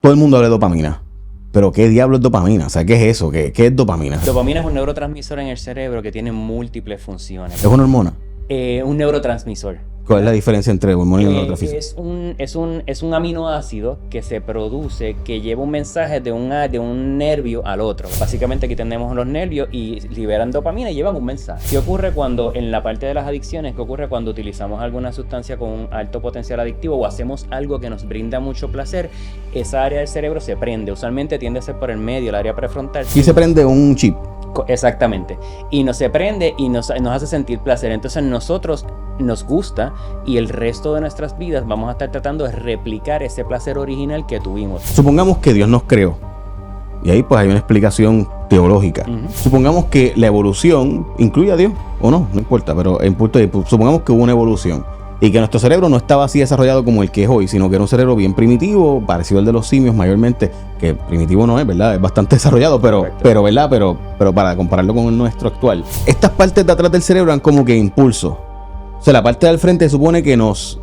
Todo el mundo habla de dopamina. Pero ¿qué diablo es dopamina? O sea, ¿qué es eso? ¿Qué es dopamina? Dopamina es un neurotransmisor en el cerebro que tiene múltiples funciones. ¿Es una hormona? Un neurotransmisor. ¿Cuál es la diferencia entre hormona y neurotransmisor? Es un aminoácido que se produce, que lleva un mensaje de un nervio al otro. Básicamente aquí tenemos los nervios y liberan dopamina y llevan un mensaje. ¿Qué ocurre cuando, en la parte de las adicciones, qué ocurre cuando utilizamos alguna sustancia con un alto potencial adictivo o hacemos algo que nos brinda mucho placer? Esa área del cerebro se prende. Usualmente tiende a ser por el medio, el área prefrontal. Y se prende un chip. Exactamente. Y nos se prende y nos hace sentir placer. Entonces nosotros nos gusta y el resto de nuestras vidas vamos a estar tratando de replicar ese placer original que tuvimos. Supongamos que Dios nos creó. Y ahí pues hay una explicación teológica. Supongamos que la evolución incluye a Dios o no importa, pero supongamos que hubo una evolución y que nuestro cerebro no estaba así desarrollado como el que es hoy, sino que era un cerebro bien primitivo, parecido al de los simios mayormente, que primitivo no es, ¿verdad? Es bastante desarrollado, pero ¿verdad? Pero para compararlo con el nuestro actual. Estas partes de atrás del cerebro eran como que impulsos. O sea, la parte del frente se supone que nos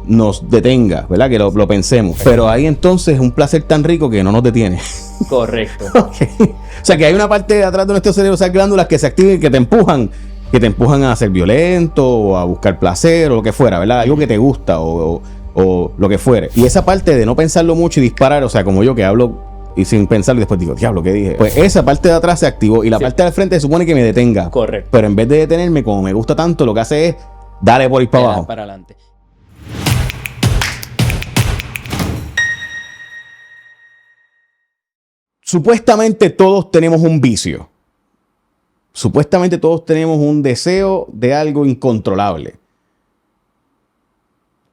detenga, ¿verdad? Que lo pensemos. Pero hay entonces un placer tan rico que no nos detiene. Correcto. Okay. O sea, que hay una parte de atrás de nuestro cerebro, esas glándulas que se activan y que te empujan a ser violento o a buscar placer o lo que fuera, ¿verdad? Algo que te gusta o lo que fuere. Y esa parte de no pensarlo mucho y disparar, o sea, como yo que hablo y sin pensarlo y después digo, diablo, ¿qué dije? Pues esa parte de atrás se activó y la parte del frente se supone que me detenga. Correcto. Pero en vez de detenerme, como me gusta tanto, lo que hace es dale por ir para abajo. Para adelante. Supuestamente todos tenemos un vicio. Supuestamente todos tenemos un deseo de algo incontrolable.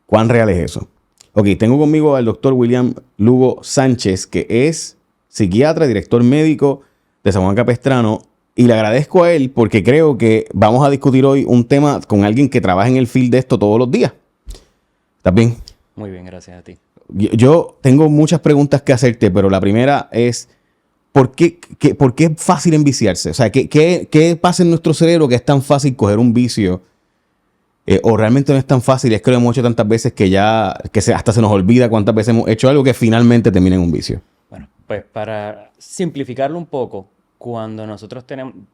¿Cuán real es eso? Ok, tengo conmigo al doctor William Lugo Sánchez, que es psiquiatra, director médico de San Juan Capistrano. Y le agradezco a él porque creo que vamos a discutir hoy un tema con alguien que trabaja en el field de esto todos los días. ¿Estás bien? Muy bien, gracias a ti. Yo tengo muchas preguntas que hacerte, pero la primera es, ¿por qué es fácil enviciarse? O sea, ¿qué pasa en nuestro cerebro que es tan fácil coger un vicio? O realmente no es tan fácil, es que lo hemos hecho tantas veces que hasta se nos olvida cuántas veces hemos hecho algo que finalmente termina en un vicio. Bueno, pues para simplificarlo un poco, cuando nosotros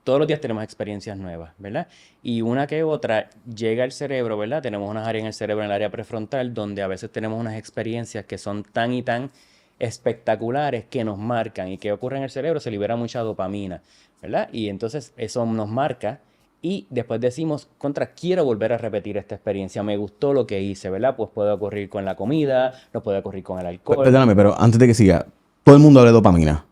todos los días tenemos experiencias nuevas, ¿verdad? Y una que otra llega al cerebro, ¿verdad? Tenemos unas áreas en el cerebro, en el área prefrontal, donde a veces tenemos unas experiencias que son tan y tan espectaculares que nos marcan. ¿Y qué ocurre en el cerebro? Se libera mucha dopamina, ¿verdad? Y entonces eso nos marca y después decimos, quiero volver a repetir esta experiencia. Me gustó lo que hice, ¿verdad? Pues puede ocurrir con la comida, no puede ocurrir con el alcohol. Perdóname, pero antes de que siga, todo el mundo habla de dopamina.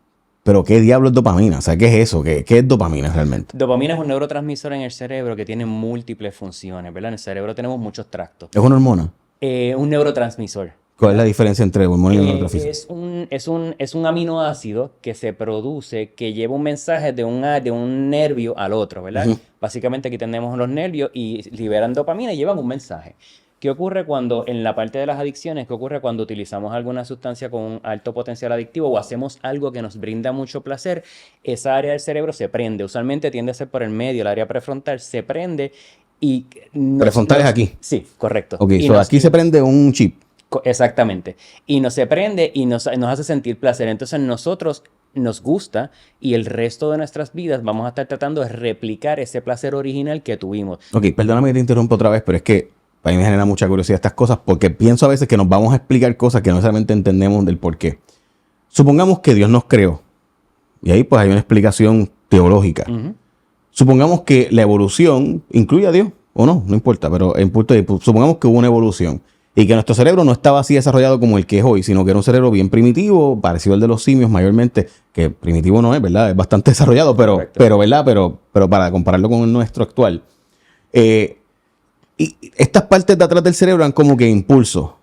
Pero ¿qué diablo es dopamina? O sea, ¿qué es eso? ¿Qué es dopamina realmente? Dopamina es un neurotransmisor en el cerebro que tiene múltiples funciones, ¿verdad? En el cerebro tenemos muchos tractos. ¿Es una hormona? Un neurotransmisor. ¿Cuál es la diferencia entre hormona y neurotransmisor? Es un aminoácido que se produce, que lleva un mensaje de un nervio al otro, ¿verdad? Básicamente aquí tenemos los nervios y liberan dopamina y llevan un mensaje. ¿Qué ocurre cuando, en la parte de las adicciones, qué ocurre cuando utilizamos alguna sustancia con un alto potencial adictivo o hacemos algo que nos brinda mucho placer? Esa área del cerebro se prende. Usualmente tiende a ser por el medio, el área prefrontal se prende y... ¿Prefrontal es aquí? Sí, correcto. Ok, aquí se prende un chip. Exactamente. Y nos se prende y nos hace sentir placer. Entonces nosotros nos gusta y el resto de nuestras vidas vamos a estar tratando de replicar ese placer original que tuvimos. Ok, perdóname que te interrumpa otra vez, pero es que a mí me genera mucha curiosidad estas cosas porque pienso a veces que nos vamos a explicar cosas que no necesariamente entendemos del por qué. Supongamos que Dios nos creó y ahí pues hay una explicación teológica. Supongamos que la evolución incluye a Dios o no importa, pero supongamos que hubo una evolución y que nuestro cerebro no estaba así desarrollado como el que es hoy, sino que era un cerebro bien primitivo, parecido al de los simios mayormente, que primitivo no es, ¿verdad? Es bastante desarrollado, pero ¿verdad? Pero para compararlo con el nuestro actual. Y estas partes de atrás del cerebro eran como que impulsos. O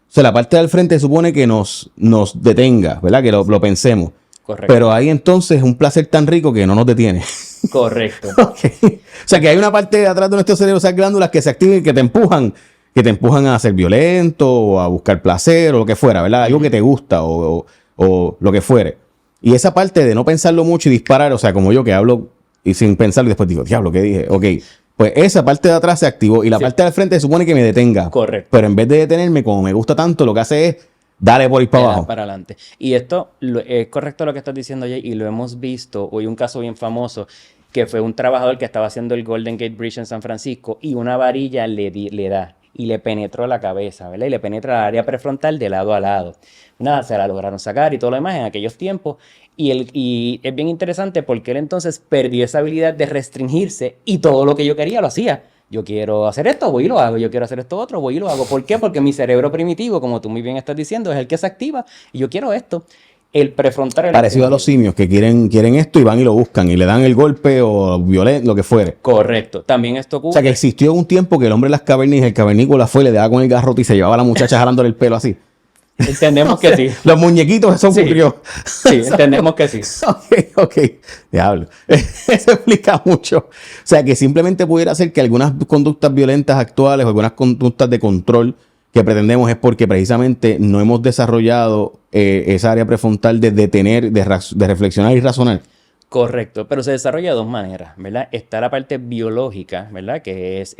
sea, la parte del frente se supone que nos detenga, ¿verdad? Que lo pensemos. Correcto. Pero hay entonces un placer tan rico que no nos detiene. Correcto. Okay. O sea, que hay una parte de atrás de nuestro cerebro, esas glándulas que se activan y que te empujan a ser violento o a buscar placer o lo que fuera, ¿verdad? Algo que te gusta o lo que fuere. Y esa parte de no pensarlo mucho y disparar, o sea, como yo que hablo y sin pensarlo y después digo, diablo, ¿qué dije? Ok. Pues esa parte de atrás se activó y la parte del frente se supone que me detenga. Correcto. Pero en vez de detenerme, como me gusta tanto, lo que hace es dale por ir para abajo. Para adelante. Y esto es correcto lo que estás diciendo, Jay, y lo hemos visto. Hoy un caso bien famoso que fue un trabajador que estaba haciendo el Golden Gate Bridge en San Francisco y una varilla le da y le penetró la cabeza, ¿verdad? Y le penetra el área prefrontal de lado a lado. Nada, se la lograron sacar y todo lo demás en aquellos tiempos. Y es bien interesante porque él entonces perdió esa habilidad de restringirse y todo lo que yo quería lo hacía. Yo quiero hacer esto, voy y lo hago. Yo quiero hacer esto otro, voy y lo hago. ¿Por qué? Porque mi cerebro primitivo, como tú muy bien estás diciendo, es el que se activa y yo quiero esto. El prefrontal... Parecido a los simios que quieren esto y van y lo buscan y le dan el golpe o lo que fuere. Correcto. También esto ocurre... O sea, que existió un tiempo que el hombre de las cavernas, el cavernícola fue, le daba con el garrote y se llevaba a la muchacha jalándole el pelo así. Entendemos que sí. Los muñequitos, eso ocurrió. Sí, entendemos que sí. Ok. Diablo. Eso explica mucho. O sea, que simplemente pudiera ser que algunas conductas violentas actuales o algunas conductas de control que pretendemos es porque precisamente no hemos desarrollado esa área prefrontal de detener, de reflexionar y razonar. Correcto, pero se desarrolla de dos maneras, ¿verdad? Está la parte biológica, ¿verdad? Que es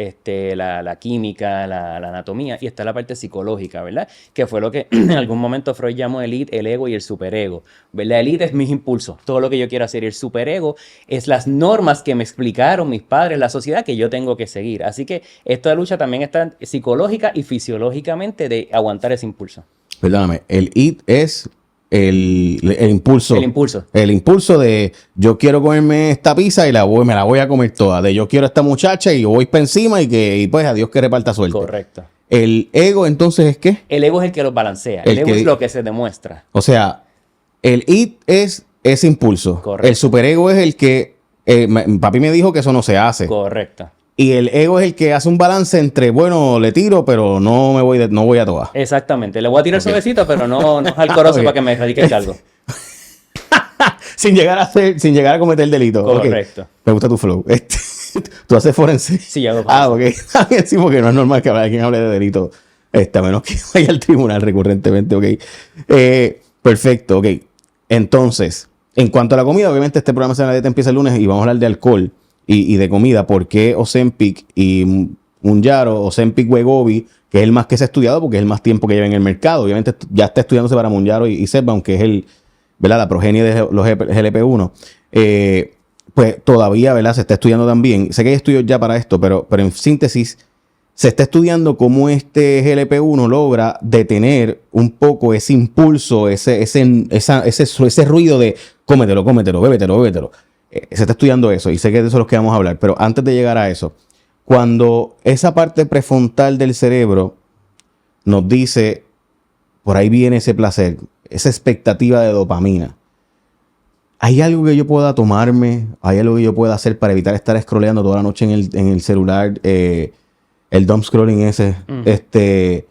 la química, la anatomía, y está la parte psicológica, ¿verdad? Que fue lo que en algún momento Freud llamó el id, el ego y el superego, ¿verdad? El id es mis impulsos, todo lo que yo quiero hacer, y el superego es las normas que me explicaron mis padres, la sociedad que yo tengo que seguir. Así que esta lucha también está psicológica y fisiológicamente de aguantar ese impulso. Perdóname, el id es... El impulso. El impulso. El impulso de yo quiero comerme esta pizza y me la voy a comer toda. De yo quiero a esta muchacha y voy para encima y pues a Dios que reparta suerte. Correcto. El ego entonces es ¿qué? El ego es el que lo balancea. El ego es lo que se demuestra. O sea, el id es ese impulso. Correcto. El superego es el que papi me dijo que eso no se hace. Correcto. Y el ego es el que hace un balance entre, bueno, le tiro, pero no voy a todas. Exactamente. Le voy a tirar suavecito, pero no es alcoroso para que me radique el cargo. sin llegar a cometer delito. Correcto. Okay. Me gusta tu flow. ¿Tú haces forense? Sí, hago forense. Ok. Sí, porque no es normal que alguien hable de delito. A menos que vaya al tribunal recurrentemente, ok. Perfecto, ok. Entonces, en cuanto a la comida, obviamente este programa de la dieta empieza el lunes y vamos a hablar de alcohol y de comida. ¿Por qué Ozempic y Mounjaro, Ozempic Wegovy, que es el más que se ha estudiado porque es el más tiempo que lleva en el mercado? Obviamente ya está estudiándose para Mounjaro y Zepbound, que es ¿verdad? La progenie de los GLP-1. Pues todavía, ¿verdad? Se está estudiando también. Sé que hay estudios ya para esto, pero en síntesis, se está estudiando cómo este GLP-1 logra detener un poco ese impulso, ese ruido de cómetelo, bébetelo. Se está estudiando eso y sé que de eso es lo que vamos a hablar. Pero antes de llegar a eso, cuando esa parte prefrontal del cerebro nos dice, por ahí viene ese placer, esa expectativa de dopamina, ¿hay algo que yo pueda tomarme? ¿Hay algo que yo pueda hacer para evitar estar scrolleando toda la noche en el celular? El dumb scrolling ese, de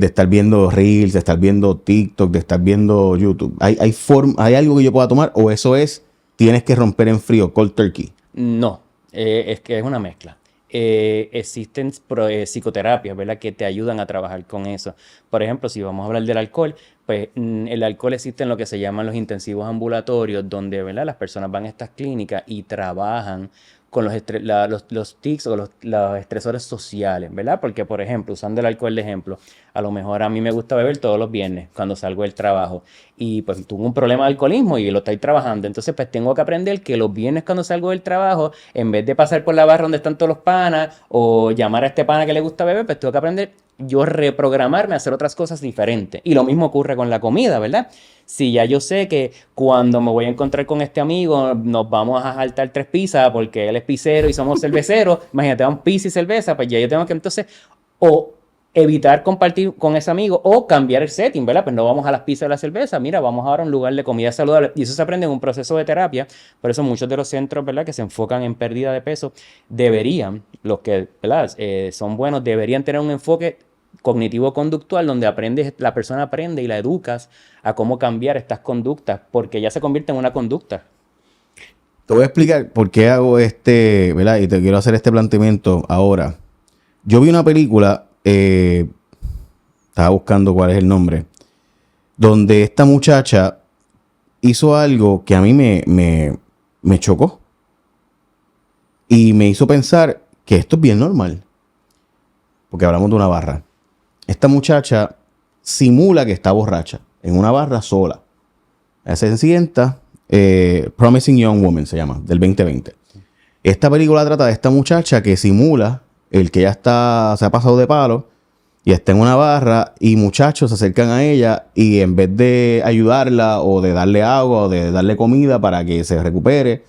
estar viendo Reels, de estar viendo TikTok, de estar viendo YouTube. ¿Hay algo que yo pueda tomar? ¿O eso tienes que romper en frío, cold turkey? No, es que es una mezcla. Existen psicoterapias, ¿verdad? Que te ayudan a trabajar con eso. Por ejemplo, si vamos a hablar del alcohol, pues el alcohol existe en lo que se llaman los intensivos ambulatorios, donde, ¿verdad? Las personas van a estas clínicas y trabajan con los tics o los estresores sociales, ¿verdad? Porque, por ejemplo, usando el alcohol de ejemplo, a lo mejor a mí me gusta beber todos los viernes cuando salgo del trabajo y pues tuve un problema de alcoholismo y lo estoy trabajando. Entonces, pues tengo que aprender que los viernes cuando salgo del trabajo, en vez de pasar por la barra donde están todos los panas o llamar a este pana que le gusta beber, pues tengo que aprender yo reprogramarme a hacer otras cosas diferentes. Y lo mismo ocurre con la comida, ¿verdad? Si ya yo sé que cuando me voy a encontrar con este amigo nos vamos a saltar 3 pizzas porque él es pizzero y somos cerveceros, imagínate, un pizza y cerveza, pues ya yo tengo que entonces o evitar compartir con ese amigo o cambiar el setting, ¿verdad? Pues no vamos a las pizzas y la cerveza, mira, vamos ahora a un lugar de comida saludable. Y eso se aprende en un proceso de terapia. Por eso muchos de los centros, ¿verdad?, que se enfocan en pérdida de peso, deberían, los que, ¿verdad?, son buenos, deberían tener un enfoque cognitivo-conductual donde la persona aprende y la educas a cómo cambiar estas conductas, porque ya se convierte en una conducta. Te voy a explicar por qué hago ¿verdad? Y te quiero hacer este planteamiento ahora. Yo vi una película, estaba buscando cuál es el nombre, donde esta muchacha hizo algo que a mí me chocó y me hizo pensar que esto es bien normal, porque hablamos de una barra. Esta muchacha simula que está borracha en una barra sola. Ella se sienta, Promising Young Woman se llama, del 2020. Esta película trata de esta muchacha que simula el que ya se ha pasado de palo y está en una barra y muchachos se acercan a ella y en vez de ayudarla o de darle agua o de darle comida para que se recupere,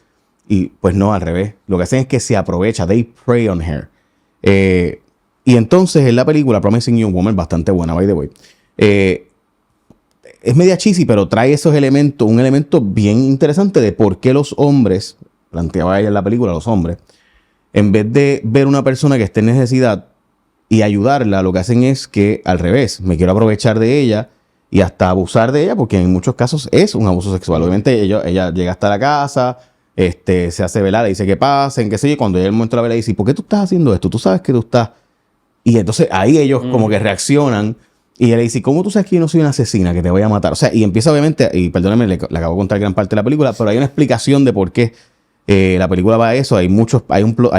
y pues no, al revés. Lo que hacen es que se aprovecha, they prey on her. Y entonces en la película Promising Young Woman, bastante buena, by the way, es media cheesy, pero trae esos elementos, un elemento bien interesante de por qué los hombres, planteaba ella en la película, los hombres, en vez de ver una persona que esté en necesidad y ayudarla, lo que hacen es que al revés, me quiero aprovechar de ella y hasta abusar de ella, porque en muchos casos es un abuso sexual. Obviamente ella llega hasta la casa, se hace velar, le dice que pasen, qué sé yo, y cuando llega el momento de la vela dice, ¿por qué tú estás haciendo esto? Tú sabes que tú estás... Y entonces ahí ellos como que reaccionan y ella le dice, ¿cómo tú sabes que yo no soy una asesina, que te voy a matar? O sea, y empieza obviamente, y perdóname, le acabo de contar gran parte de la película, pero hay una explicación de por qué la película va a eso. Hay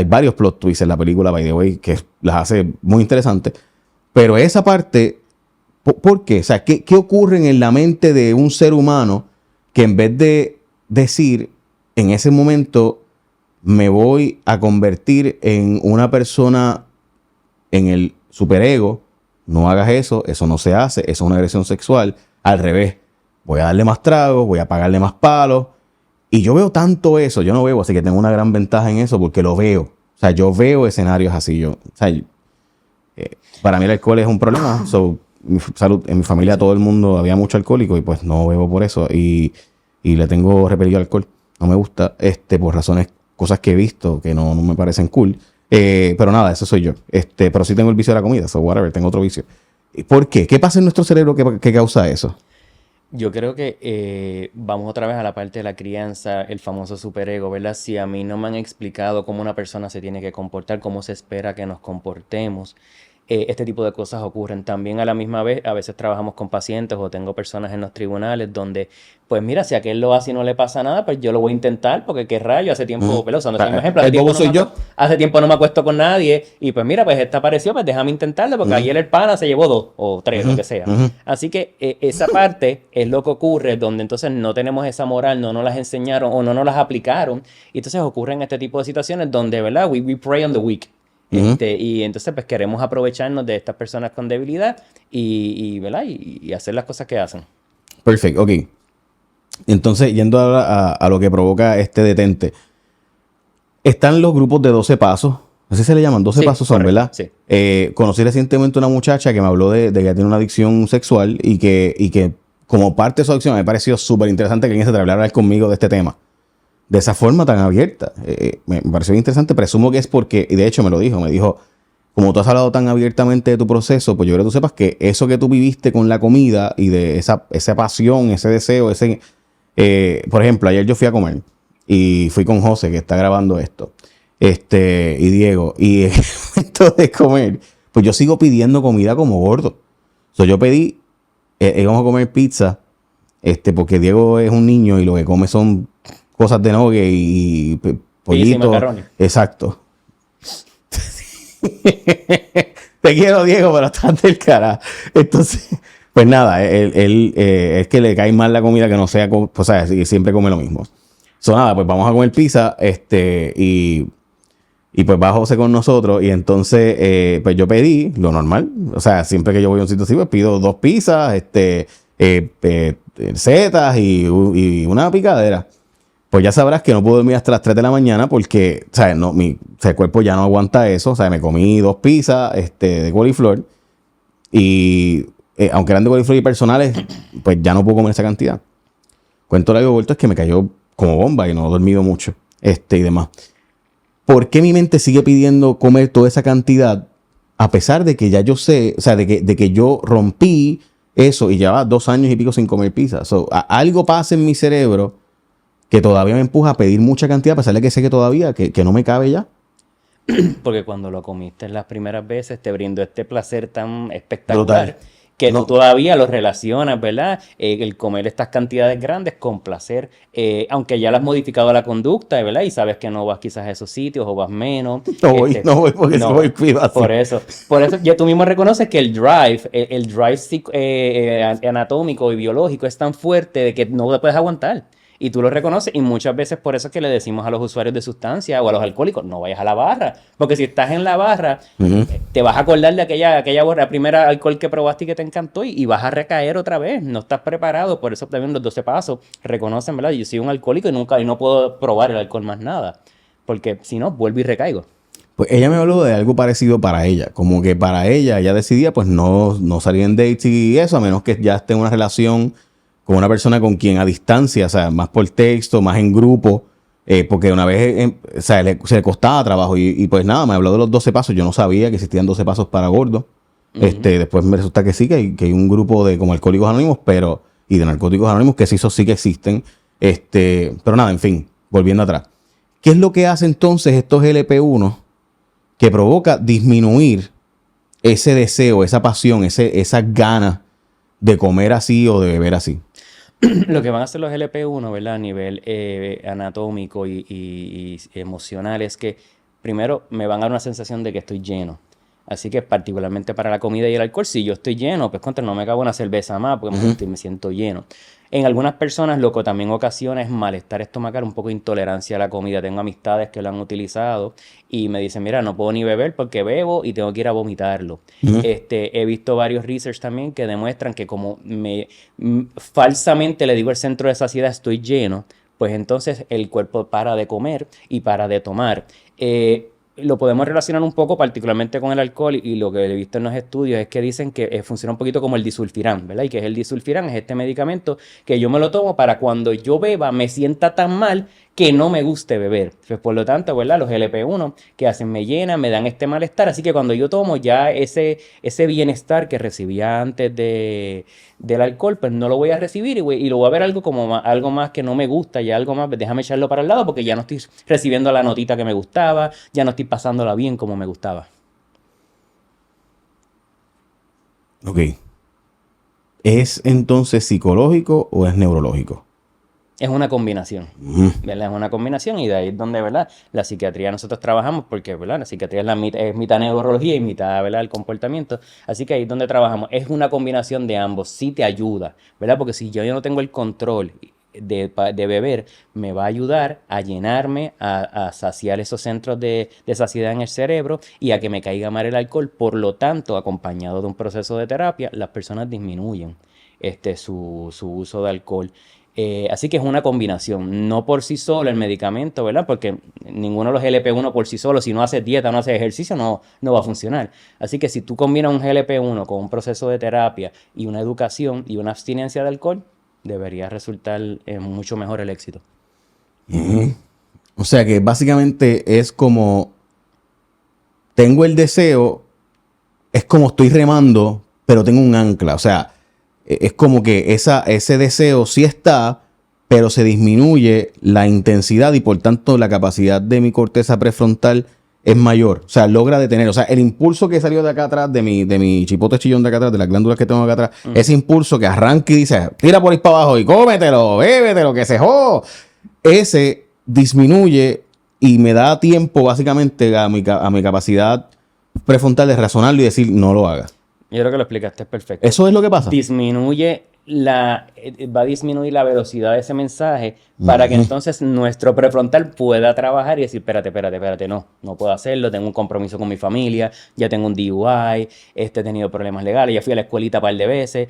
varios plot twists en la película, by the way, que las hace muy interesantes. Pero esa parte, ¿por qué? O sea, ¿qué ocurre en la mente de un ser humano que en vez de decir en ese momento me voy a convertir en una persona en el superego, no hagas eso no se hace, eso es una agresión sexual, al revés, voy a darle más tragos, voy a pagarle más palos, y yo veo tanto eso, yo no veo, así que tengo una gran ventaja en eso porque lo veo, o sea, yo veo escenarios así, para mí el alcohol es un problema, en mi familia todo el mundo había mucho alcohólico y pues no bebo por eso, y le tengo repelido al alcohol, no me gusta, por razones, cosas que he visto que no me parecen cool. Pero nada, eso soy yo. Pero sí tengo el vicio de la comida, so whatever, tengo otro vicio. ¿Por qué? ¿Qué pasa en nuestro cerebro que causa eso? Yo creo que vamos otra vez a la parte de la crianza, el famoso superego, ¿verdad? Si a mí no me han explicado cómo una persona se tiene que comportar, cómo se espera que nos comportemos, este tipo de cosas ocurren. También a la misma vez, a veces trabajamos con pacientes o tengo personas en los tribunales donde, pues mira, si aquel lo hace y no le pasa nada, pues yo lo voy a intentar porque qué rayo, hace tiempo, ¿verdad? Usando ese mismo ejemplo, hace tiempo no me acuesto con nadie y pues mira, pues esta apareció, pues déjame intentarlo porque ayer el pana se llevó 2 o 3, lo que sea. Así que esa parte es lo que ocurre donde entonces no tenemos esa moral, no nos las enseñaron o no nos las aplicaron y entonces ocurren este tipo de situaciones donde, ¿verdad? We prey on the weak. Y entonces pues queremos aprovecharnos de estas personas con debilidad ¿verdad? Y hacer las cosas que hacen. Perfecto, ok. Entonces, yendo ahora a lo que provoca este detente. Están los grupos de 12 pasos. Así se le llaman, 12 pasos son, correcto, ¿verdad? Sí. Conocí recientemente una muchacha que me habló de que tiene una adicción sexual y que como parte de su adicción me pareció súper interesante que alguien se atreviera a hablar conmigo de este tema. De esa forma tan abierta. Me pareció interesante. Presumo que es porque, y de hecho me dijo, como tú has hablado tan abiertamente de tu proceso, pues yo creo que tú sepas que eso que tú viviste con la comida y de esa pasión, ese deseo, por ejemplo, ayer yo fui a comer y fui con José, que está grabando esto, y Diego, y en el momento de comer, pues yo sigo pidiendo comida como gordo. Yo pedí, íbamos a comer pizza, porque Diego es un niño y lo que come son cosas de nugget y pollito. Exacto. Te quiero, Diego, pero estás del cara. Entonces, pues nada, él es que le cae mal la comida que no sea, pues sabes, y siempre come lo mismo. Nada, pues vamos a comer pizza, y pues va José con nosotros, y entonces, pues yo pedí lo normal. O sea, siempre que yo voy a un sitio así, pues pido 2 pizzas, setas y una picadera. Pues ya sabrás que no puedo dormir hasta las 3 de la mañana porque, ¿sabes? No, mi cuerpo ya no aguanta eso. O sea, me comí 2 pizzas de coliflor y aunque eran de coliflor y personales, pues ya no puedo comer esa cantidad. Cuento largo vuelto es que me cayó como bomba y no he dormido mucho y demás. ¿Por qué mi mente sigue pidiendo comer toda esa cantidad a pesar de que ya yo sé, o sea, de que yo rompí eso y llevaba 2 años y pico sin comer pizza? Algo pasa en mi cerebro que todavía me empuja a pedir mucha cantidad, a pesar de que sé que todavía, que no me cabe ya. Porque cuando lo comiste las primeras veces te brindó este placer tan espectacular que No. tú todavía lo relacionas, ¿verdad? El comer estas cantidades grandes con placer, aunque ya le has modificado la conducta, ¿verdad? Y sabes que no vas quizás a esos sitios o vas menos. No voy porque si No voy vas. cuido así. Por eso ya tú mismo reconoces que el drive anatómico y biológico es tan fuerte de que no te puedes aguantar. Y tú lo reconoces y muchas veces por eso es que le decimos a los usuarios de sustancia o a los alcohólicos, no vayas a la barra. Porque si estás en la barra, Ujú. te vas a acordar de aquella primera alcohol que probaste y que te encantó y vas a recaer otra vez. No estás preparado. Por eso también los 12 pasos reconocen, ¿verdad? Yo soy un alcohólico y no puedo probar el alcohol más nada. Porque si no, vuelvo y recaigo. Pues ella me habló de algo parecido para ella. Como que para ella decidía pues no salir en dates y eso, a menos que ya esté en una relación con una persona con quien a distancia, o sea, más por texto, más en grupo, porque una vez, o sea, se le costaba trabajo y pues nada, me habló de los 12 pasos. Yo no sabía que existían 12 pasos para gordos. Después me resulta que sí, que hay un grupo de como Alcohólicos Anónimos, y de Narcóticos Anónimos, que sí, eso sí que existen. Pero nada, en fin, volviendo atrás. ¿Qué es lo que hace entonces estos LP1 que provoca disminuir ese deseo, esa pasión, esas ganas de comer así o de beber así? Lo que van a hacer los LP1, ¿verdad? A nivel anatómico y emocional es que primero me van a dar una sensación de que estoy lleno. Así que particularmente para la comida y el alcohol, si yo estoy lleno, pues contra no me cago una cerveza más porque me siento lleno. En algunas personas lo que también ocasiona es malestar estomacal, un poco de intolerancia a la comida. Tengo amistades que lo han utilizado y me dicen, mira, no puedo ni beber porque bebo y tengo que ir a vomitarlo. He visto varios research también que demuestran que como falsamente le digo al centro de saciedad estoy lleno, pues entonces el cuerpo para de comer y para de tomar. Lo podemos relacionar un poco particularmente con el alcohol y lo que he visto en los estudios es que dicen que funciona un poquito como el disulfiram, ¿verdad? Y que es el disulfiram, es este medicamento que yo me lo tomo para cuando yo beba me sienta tan mal que no me guste beber. Pues por lo tanto, ¿verdad? Los LP1 que hacen me llenan, me dan este malestar, así que cuando yo tomo ya ese bienestar que recibía antes del alcohol, pues no lo voy a recibir y lo voy a ver algo como algo más que no me gusta, ya algo más, déjame echarlo para el lado porque ya no estoy recibiendo la notita que me gustaba, ya no estoy pasándola bien como me gustaba. Ok. ¿Es entonces psicológico o es neurológico? Es una combinación, ¿verdad? Es una combinación y de ahí es donde, ¿verdad? La psiquiatría nosotros trabajamos porque, ¿verdad? La psiquiatría es mitad neurología y mitad, ¿verdad? El comportamiento. Así que ahí es donde trabajamos. Es una combinación de ambos. Sí te ayuda, ¿verdad? Porque si yo no tengo el control de beber, me va a ayudar a llenarme, a saciar esos centros de saciedad en el cerebro y a que me caiga mal el alcohol. Por lo tanto, acompañado de un proceso de terapia, las personas disminuyen su uso de alcohol. Así que es una combinación, no por sí solo el medicamento, ¿verdad? Porque ninguno de los GLP-1 por sí solo, si no haces dieta, no haces ejercicio, no va a funcionar. Así que si tú combinas un GLP-1 con un proceso de terapia y una educación y una abstinencia de alcohol, debería resultar mucho mejor el éxito. O sea que básicamente es como tengo el deseo, es como estoy remando, pero tengo un ancla. O sea, es como que ese deseo sí está, pero se disminuye la intensidad y por tanto la capacidad de mi corteza prefrontal es mayor. O sea, logra detener. O sea, el impulso que salió de acá atrás, de mi chipote chillón de acá atrás, de las glándulas que tengo acá atrás, ese impulso que arranca y dice, tira por ahí para abajo y cómetelo, bébetelo, que se jode. Ese disminuye y me da tiempo básicamente a mi capacidad prefrontal de razonarlo y decir, no lo haga. Yo creo que lo explicaste perfecto. Eso es lo que pasa. Va a disminuir la velocidad de ese mensaje para que entonces nuestro prefrontal pueda trabajar y decir, espérate, no puedo hacerlo, tengo un compromiso con mi familia, ya tengo un DUI, he tenido problemas legales, ya fui a la escuelita un par de veces,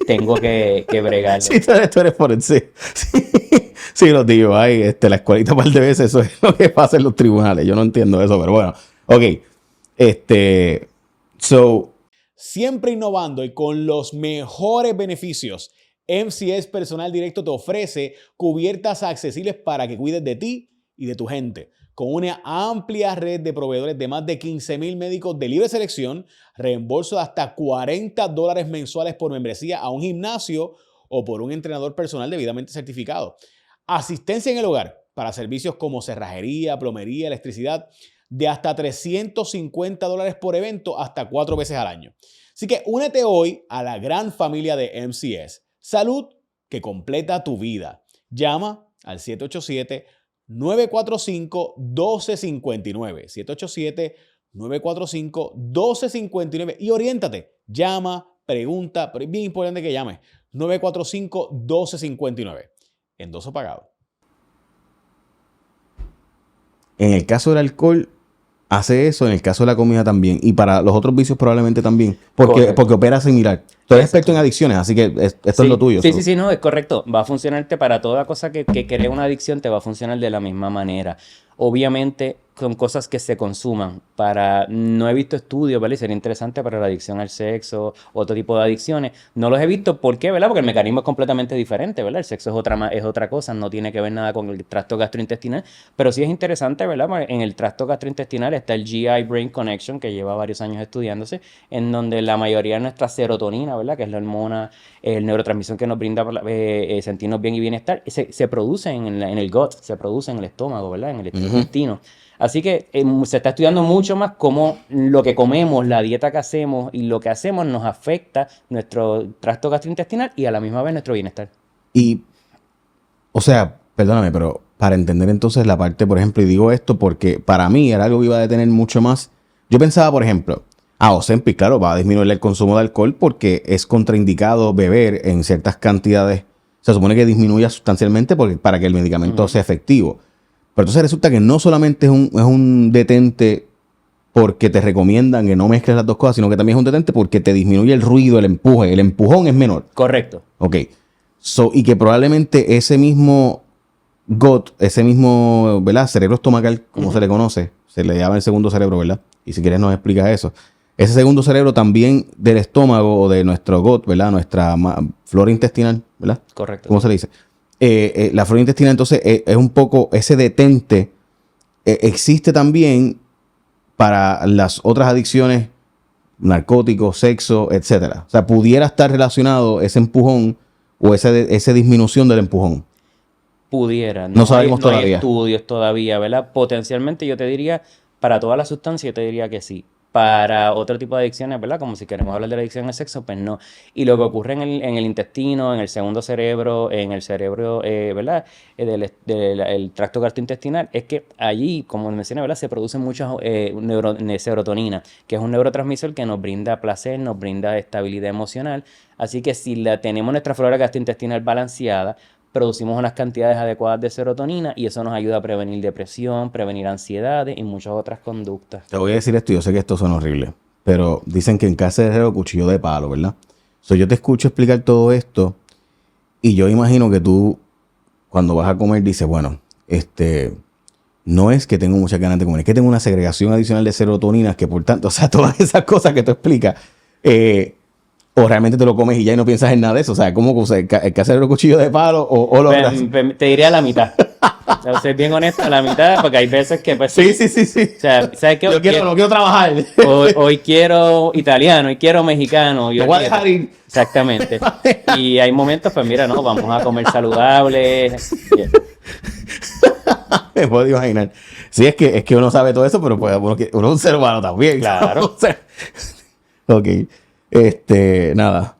tengo que bregar. Sí, tú eres forense. Sí, los DUI, la escuelita un par de veces, eso es lo que pasa en los tribunales. Yo no entiendo eso, pero bueno. Ok. Siempre innovando y con los mejores beneficios, MCS Personal Directo te ofrece cubiertas accesibles para que cuides de ti y de tu gente. Con una amplia red de proveedores de más de 15,000 médicos de libre selección, reembolso de hasta $40 mensuales por membresía a un gimnasio o por un entrenador personal debidamente certificado. Asistencia en el hogar para servicios como cerrajería, plomería, electricidad. de hasta $350 por evento hasta 4 veces al año. Así que únete hoy a la gran familia de MCS. Salud que completa tu vida. Llama al 787-945-1259. 787-945-1259 y oriéntate. Llama, pregunta, pero es bien importante que llames. 945-1259. Endoso pagado. En el caso del alcohol, hace eso. En el caso de la comida también. Y para los otros vicios probablemente también. Porque opera similar. Tú eres experto en adicciones, así que esto es lo tuyo. Sí, no, es correcto. Va a funcionarte para toda cosa que crea una adicción, te va a funcionar de la misma manera. Obviamente, son cosas que se consuman. No he visto estudios, ¿vale? Sería interesante para la adicción al sexo, otro tipo de adicciones. No los he visto, ¿por qué? ¿Verdad? Porque el mecanismo es completamente diferente, ¿verdad? El sexo es otra cosa, no tiene que ver nada con el tracto gastrointestinal. Pero sí es interesante, ¿verdad? En el tracto gastrointestinal está el GI-Brain Connection, que lleva varios años estudiándose, en donde la mayoría de nuestra serotonina, ¿verdad? Que es la hormona, el neurotransmisión que nos brinda sentirnos bien y bienestar, se produce en el gut, se produce en el estómago, ¿verdad? En el intestino. Así que se está estudiando mucho más cómo lo que comemos, la dieta que hacemos y lo que hacemos nos afecta nuestro tracto gastrointestinal y a la misma vez nuestro bienestar. Y, o sea, perdóname, pero para entender entonces la parte, por ejemplo, y digo esto porque para mí era algo que iba a detener mucho más. Yo pensaba, por ejemplo, Ozempic, claro, va a disminuir el consumo de alcohol porque es contraindicado beber en ciertas cantidades. Se supone que disminuya sustancialmente para que el medicamento sea efectivo. Pero entonces resulta que no solamente es un detente porque te recomiendan que no mezcles las dos cosas, sino que también es un detente porque te disminuye el ruido, el empuje. El empujón es menor. Correcto. Ok. Y que probablemente ese mismo gut, ese mismo, ¿verdad? Cerebro estomacal, como se le conoce, se le llama el segundo cerebro, ¿verdad? Y si quieres nos explicas eso. Ese segundo cerebro también del estómago o de nuestro gut, ¿verdad? Nuestra flora intestinal, ¿verdad? Correcto. ¿Cómo se le dice? La flora intestinal, entonces, es un poco ese detente. Existe también para las otras adicciones, narcóticos, sexo, etcétera. O sea, pudiera estar relacionado ese empujón o esa disminución del empujón. Pudiera. No sabemos todavía. No hay estudios todavía, ¿verdad? Potencialmente yo te diría, para todas las sustancias yo te diría que sí. Para otro tipo de adicciones, ¿verdad? Como si queremos hablar de la adicción al sexo, pues no. Y lo que ocurre en el intestino, en el segundo cerebro, en el cerebro, ¿verdad? El tracto gastrointestinal, es que allí, como mencioné, ¿verdad? Se producen muchas serotonina, que es un neurotransmisor que nos brinda placer, nos brinda estabilidad emocional. Así que si tenemos nuestra flora gastrointestinal balanceada, producimos unas cantidades adecuadas de serotonina y eso nos ayuda a prevenir depresión, prevenir ansiedades y muchas otras conductas. Te voy a decir esto, yo sé que esto suena horrible, pero dicen que en casa de herrero cuchillo de palo, ¿verdad? Yo te escucho explicar todo esto y yo imagino que tú, cuando vas a comer, dices, bueno, no es que tengo muchas ganas de comer, es que tengo una segregación adicional de serotoninas que por tanto, o sea, todas esas cosas que tú explicas, o realmente te lo comes y ya no piensas en nada de eso. O sea, ¿cómo el caserero cuchillo de palo o lo te diría la mitad. O sea, soy bien honesto, la mitad, porque hay veces que pues... Sí. O sea, ¿sabes qué? No quiero trabajar. Hoy quiero italiano, hoy quiero mexicano. Te voy a dejar ir. Exactamente. Y hay momentos, pues mira, no, vamos a comer saludable. Me puedo imaginar. Sí, es que uno sabe todo eso, pero pues uno es un ser humano también. Claro. Ok. Nada.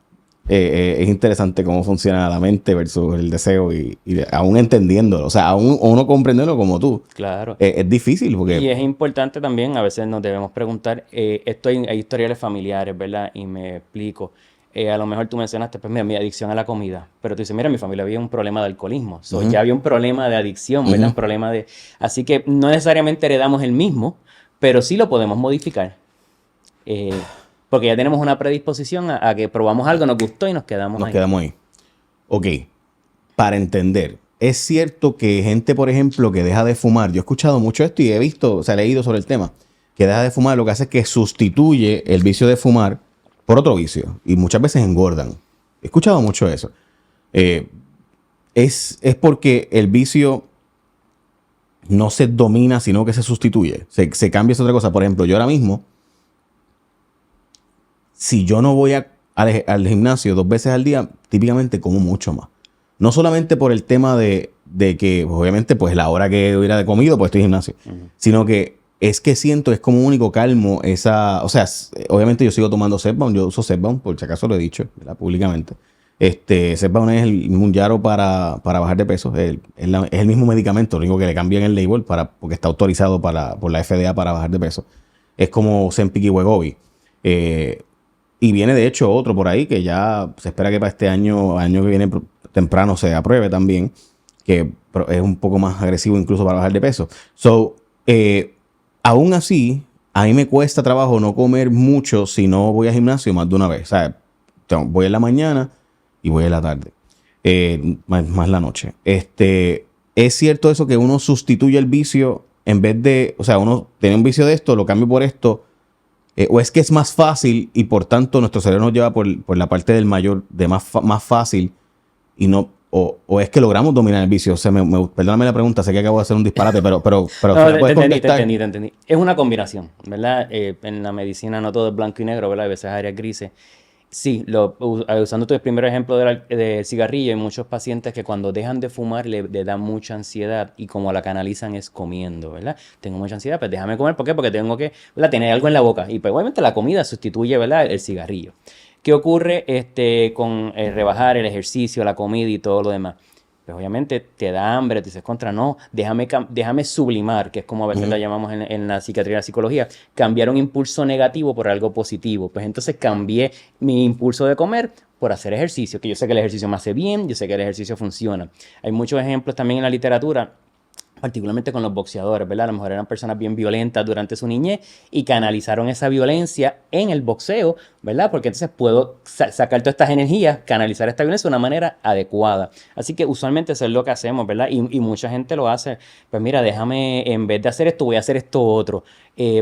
Es interesante cómo funciona la mente versus el deseo y aún entendiéndolo. O sea, aún uno comprendiéndolo como tú. Claro. Es difícil porque... Y es importante también, a veces nos debemos preguntar, hay historiales familiares, ¿verdad? Y me explico. A lo mejor tú mencionaste, pues mira, mi adicción a la comida. Pero tú dices, mira, en mi familia había un problema de alcoholismo. Ya había un problema de adicción, ¿verdad? Un problema de... Así que no necesariamente heredamos el mismo, pero sí lo podemos modificar. Porque ya tenemos una predisposición a que probamos algo, nos gustó y nos quedamos ahí. Nos quedamos ahí. Ok. Para entender, es cierto que gente, por ejemplo, que deja de fumar, yo he escuchado mucho esto y he visto, o sea, he leído sobre el tema, que deja de fumar, lo que hace es que sustituye el vicio de fumar por otro vicio. Y muchas veces engordan. He escuchado mucho eso. Es porque el vicio no se domina, sino que se sustituye. Se cambia, es otra cosa. Por ejemplo, yo ahora mismo, si yo no voy al gimnasio 2 veces al día, típicamente como mucho más. No solamente por el tema de que, pues, obviamente, pues la hora que hubiera de comido, pues estoy en gimnasio. Sino que es que siento, es como único calmo esa, o sea, obviamente yo sigo tomando Zepbound, yo uso Zepbound, por si acaso lo he dicho, ¿verdad? Públicamente. Zepbound es el Mounjaro para bajar de peso, es el mismo medicamento, lo único que le cambian el label porque está autorizado por la FDA para bajar de peso. Es como Ozempic y Wegovy. Y viene de hecho otro por ahí que ya se espera que para este año que viene temprano se apruebe también, que es un poco más agresivo incluso para bajar de peso. Aún así, a mí me cuesta trabajo no comer mucho si no voy al gimnasio más de una vez. O sea, voy en la mañana y voy en la tarde. Más la noche. Es cierto eso que uno sustituye el vicio en vez de... O sea, uno tiene un vicio de esto, lo cambio por esto. O es que es más fácil y por tanto nuestro cerebro nos lleva por la parte del mayor, de más fácil y no... O es que logramos dominar el vicio. O sea, perdóname la pregunta, sé que acabo de hacer un disparate, pero No, te entendí. Es una combinación, ¿verdad? En la medicina no todo es blanco y negro, ¿verdad? A veces hay áreas grises. Sí, usando tu primer ejemplo del cigarrillo, hay muchos pacientes que cuando dejan de fumar le dan mucha ansiedad y como la canalizan es comiendo, ¿verdad? Tengo mucha ansiedad, pues déjame comer. ¿Por qué? Porque tengo que, ¿verdad? Tener algo en la boca. Y pues obviamente la comida sustituye, ¿verdad? El cigarrillo. ¿Qué ocurre con rebajar el ejercicio, la comida y todo lo demás? Pues obviamente te da hambre, te dices no, déjame sublimar, que es como a veces la llamamos en la psiquiatría y la psicología, cambiar un impulso negativo por algo positivo. Pues entonces cambié mi impulso de comer por hacer ejercicio, que yo sé que el ejercicio me hace bien, yo sé que el ejercicio funciona. Hay muchos ejemplos también en la literatura, particularmente con los boxeadores, ¿verdad? A lo mejor eran personas bien violentas durante su niñez y canalizaron esa violencia en el boxeo, ¿verdad? Porque entonces puedo sacar todas estas energías, canalizar esta violencia de una manera adecuada. Así que usualmente eso es lo que hacemos, ¿verdad? Y mucha gente lo hace, pues mira, déjame, en vez de hacer esto, voy a hacer esto otro,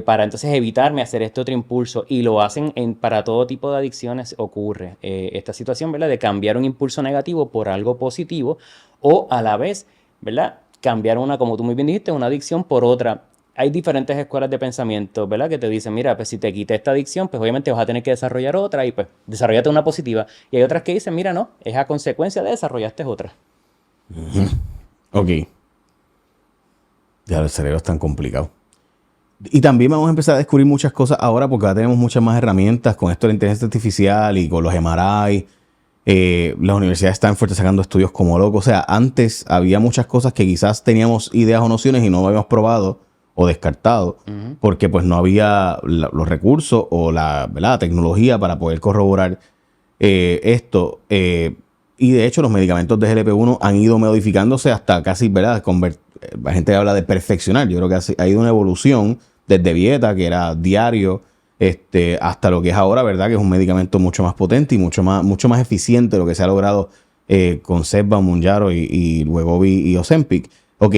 para entonces evitarme hacer este otro impulso. Y lo hacen para todo tipo de adicciones ocurre esta situación, ¿verdad? De cambiar un impulso negativo por algo positivo o a la vez, ¿verdad? Cambiar como tú muy bien dijiste, una adicción por otra. Hay diferentes escuelas de pensamiento, ¿verdad? Que te dicen, mira, pues si te quité esta adicción, pues obviamente vas a tener que desarrollar otra y pues desarrollate una positiva. Y hay otras que dicen, mira, no, es a consecuencia de desarrollaste otra. Ok. Ya el cerebro es tan complicado. Y también vamos a empezar a descubrir muchas cosas ahora porque ahora tenemos muchas más herramientas con esto de la inteligencia artificial y con los MRI. Las universidades de Stanford están sacando estudios como locos. O sea, antes había muchas cosas que quizás teníamos ideas o nociones y no habíamos probado o descartado porque pues no había los recursos o la tecnología para poder corroborar esto. Y de hecho los medicamentos de GLP-1 han ido modificándose hasta casi, ¿verdad? La gente habla de perfeccionar. Yo creo que ha ido una evolución desde dieta, que era diario, hasta lo que es ahora, ¿verdad? Que es un medicamento mucho más potente y mucho más eficiente de lo que se ha logrado con Zepbound, Mounjaro y Wegovy y Ozempic. Ok,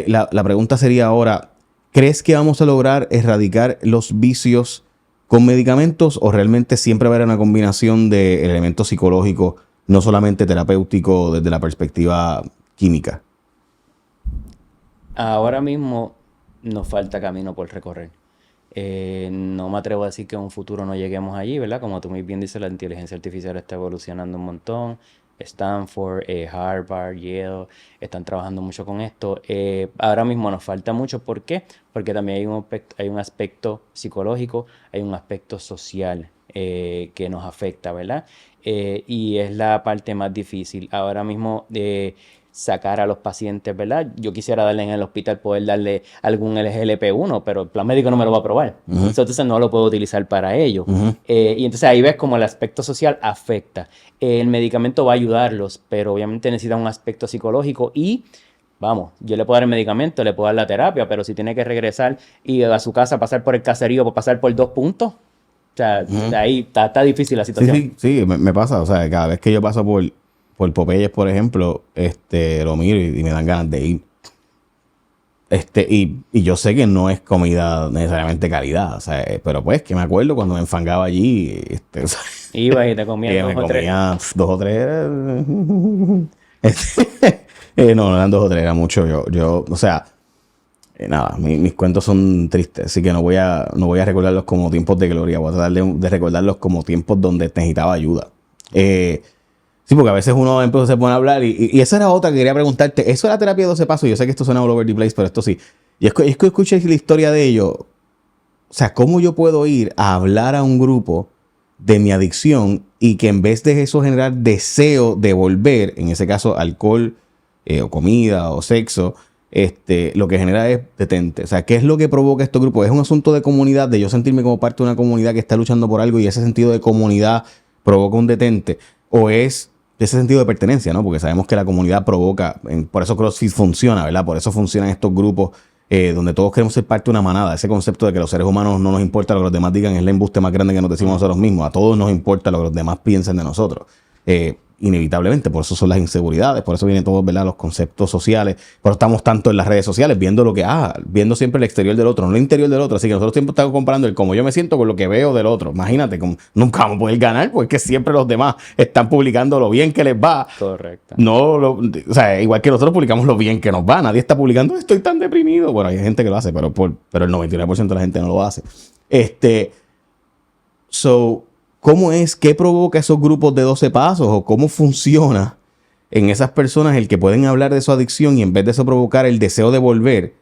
la pregunta sería ahora, ¿crees que vamos a lograr erradicar los vicios con medicamentos o realmente siempre va a haber una combinación de elementos psicológicos, no solamente terapéuticos desde la perspectiva química? Ahora mismo nos falta camino por recorrer. No me atrevo a decir que en un futuro no lleguemos allí, ¿verdad? Como tú muy bien dices, la inteligencia artificial está evolucionando un montón. Stanford, Harvard, Yale, están trabajando mucho con esto. Ahora mismo nos falta mucho. ¿Por qué? Porque también hay un aspecto psicológico, hay un aspecto social que nos afecta, ¿verdad? Y es la parte más difícil. Ahora mismo sacar a los pacientes, ¿verdad? Yo quisiera darle en el hospital, poder darle algún GLP-1, pero el plan médico no me lo va a aprobar. Entonces no lo puedo utilizar para ello. Y entonces ahí ves como el aspecto social afecta. El medicamento va a ayudarlos, pero obviamente necesita un aspecto psicológico y vamos, yo le puedo dar el medicamento, le puedo dar la terapia, pero si tiene que regresar y a su casa pasar por el caserío, pasar por 2 puntos, o sea, ahí está difícil la situación. Sí, me pasa. O sea, cada vez que yo paso por Popeyes, por ejemplo, lo miro y me dan ganas de ir. Y yo sé que no es comida necesariamente calidad, o sea, pero pues que me acuerdo cuando me enfangaba allí, o sea, ibas y te comías dos o tres. No eran 2 o 3, era mucho. Yo o sea, nada, mis cuentos son tristes, así que no voy a recordarlos como tiempos de gloria, voy a tratar de recordarlos como tiempos donde necesitaba ayuda. Sí, porque a veces uno se pone a hablar y esa era otra que quería preguntarte. Eso era terapia de 12 pasos. Yo sé que esto suena all over the place, pero esto sí. Y es que escuché la historia de ellos. O sea, ¿cómo yo puedo ir a hablar a un grupo de mi adicción y que en vez de eso generar deseo de volver, en ese caso alcohol o comida o sexo, lo que genera es detente? O sea, ¿qué es lo que provoca estos grupos? ¿Es un asunto de comunidad, de yo sentirme como parte de una comunidad que está luchando por algo y ese sentido de comunidad provoca un detente? ¿O es ese sentido de pertenencia, ¿no? Porque sabemos que la comunidad provoca, por eso CrossFit funciona, ¿verdad? Por eso funcionan estos grupos donde todos queremos ser parte de una manada. Ese concepto de que los seres humanos no nos importa lo que los demás digan es el embuste más grande que nos decimos nosotros mismos. A todos nos importa lo que los demás piensen de nosotros. Inevitablemente, por eso son las inseguridades, por eso vienen todos, ¿verdad?, los conceptos sociales, por eso estamos tanto en las redes sociales viendo viendo siempre el exterior del otro, no el interior del otro. Así que nosotros siempre estamos comparando el cómo yo me siento con lo que veo del otro. Imagínate, nunca vamos a poder ganar porque siempre los demás están publicando lo bien que les va. Correcto. O sea, igual que nosotros publicamos lo bien que nos va. Nadie está publicando estoy tan deprimido. Bueno, hay gente que lo hace, pero el 99% de la gente no lo hace. ¿Cómo es? ¿Qué provoca esos grupos de 12 pasos? ¿O cómo funciona en esas personas el que pueden hablar de su adicción y en vez de eso provocar el deseo de volver,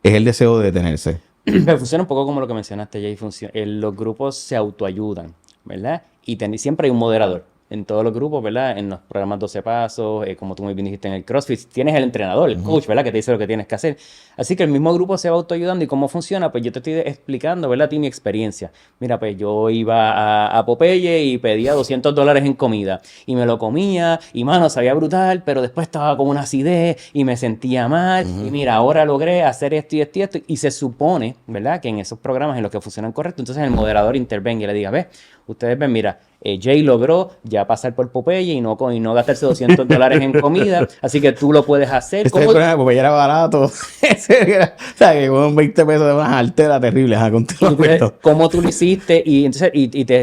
es el deseo de detenerse? Pero funciona un poco como lo que mencionaste, Jay. Los grupos se autoayudan, ¿verdad? Y siempre hay un moderador en todos los grupos, ¿verdad? En los programas 12 pasos, como tú muy bien dijiste en el CrossFit, tienes el entrenador, el coach, ¿verdad? Que te dice lo que tienes que hacer. Así que el mismo grupo se va autoayudando. ¿Y cómo funciona? Pues yo te estoy explicando, ¿verdad? A ti mi experiencia. Mira, pues yo iba a Popeye y pedía $200 en comida. Y me lo comía, y mano, sabía brutal, pero después estaba con una acidez y me sentía mal. Y mira, ahora logré hacer esto y esto y esto. Y se supone, ¿verdad? Que en esos programas en los que funcionan correcto, entonces el moderador intervenga y le diga, ve, ustedes ven, mira, Jay logró ya pasar por Popeye y no gastarse $200 en comida, así que tú lo puedes hacer. Popeye era barato. O sea, que con 20 pesos de una altera terrible. ¿Cómo tú lo hiciste? Y entonces